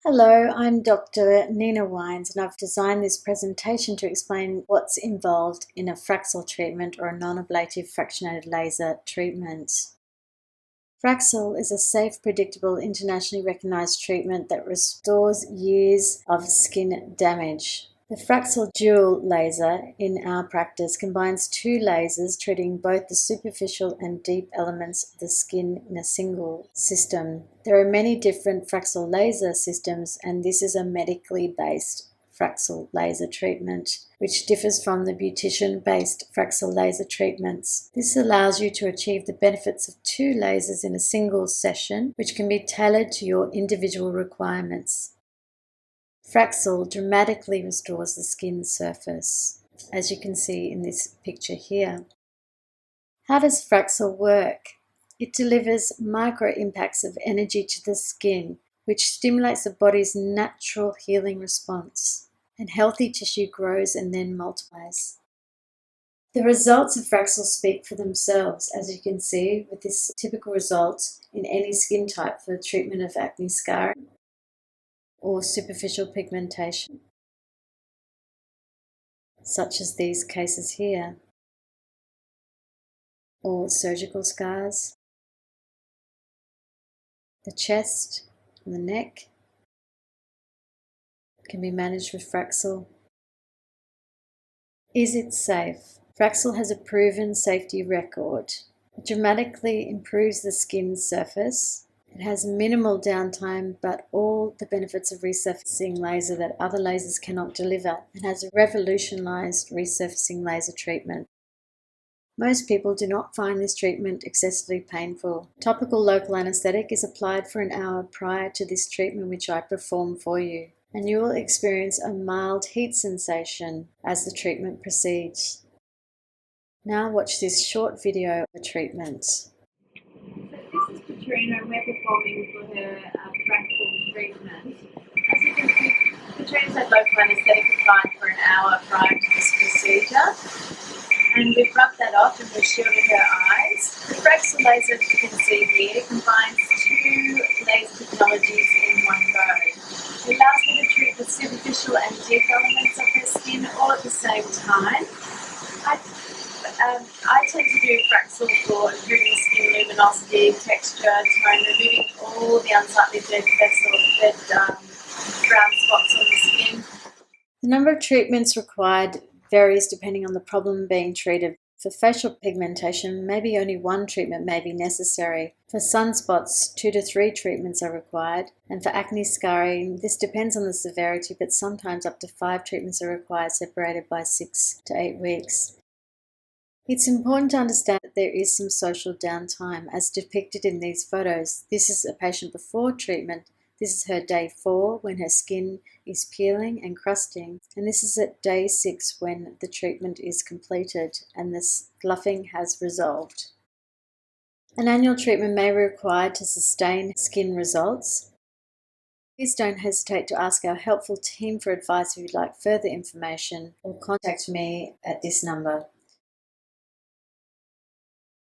Hello, I'm Dr. Nina Wines and I've designed this presentation to explain what's involved in a Fraxel treatment or a non-ablative fractionated laser treatment. Fraxel is a safe, predictable, internationally recognized treatment that restores years of skin damage. The Fraxel dual laser in our practice combines two lasers treating both the superficial and deep elements of the skin in a single system. There are many different Fraxel laser systems, and this is a medically based Fraxel laser treatment, which differs from the beautician-based Fraxel laser treatments. This allows you to achieve the benefits of two lasers in a single session, which can be tailored to your individual requirements. Fraxel dramatically restores the skin surface, as you can see in this picture here. How does Fraxel work? It delivers micro impacts of energy to the skin, which stimulates the body's natural healing response, and healthy tissue grows and then multiplies. The results of Fraxel speak for themselves, as you can see with this typical result in any skin type for treatment of acne scarring or superficial pigmentation, such as these cases here, or surgical scars, the chest and the neck can be managed with Fraxel. Is it safe? Fraxel has a proven safety record. It dramatically improves the skin surface. It has minimal downtime, but all the benefits of resurfacing laser that other lasers cannot deliver, and has a revolutionized resurfacing laser treatment. Most people do not find this treatment excessively painful. Topical local anesthetic is applied for an hour prior to this treatment, which I perform for you, and you will experience a mild heat sensation as the treatment proceeds. Now watch this short video of the treatment. So this is Katrina, and we're performing for her Fraxel treatment. As you can see, Katrina's had local anaesthetic applied for an hour prior to this procedure. And we've rubbed that off and we've shielded her eyes. The Fraxel laser, as you can see here, combines two laser technologies in one go. It allows her to treat the superficial and deep elements of her skin all at the same time. I tend to do Fraxel for improving skin luminosity, texture, tone, removing all the unsightly dead brown spots on the skin. The number of treatments required varies depending on the problem being treated. For facial pigmentation, maybe only one treatment may be necessary. For sunspots, 2 to 3 treatments are required. And for acne scarring, this depends on the severity, but sometimes up to 5 treatments are required, separated by 6 to 8 weeks. It's important to understand that there is some social downtime, as depicted in these photos. This is a patient before treatment. This is her day 4 when her skin is peeling and crusting, and this is at day 6 when the treatment is completed and the fluffing has resolved. An annual treatment may be required to sustain skin results. Please don't hesitate to ask our helpful team for advice if you'd like further information, or contact me at this number.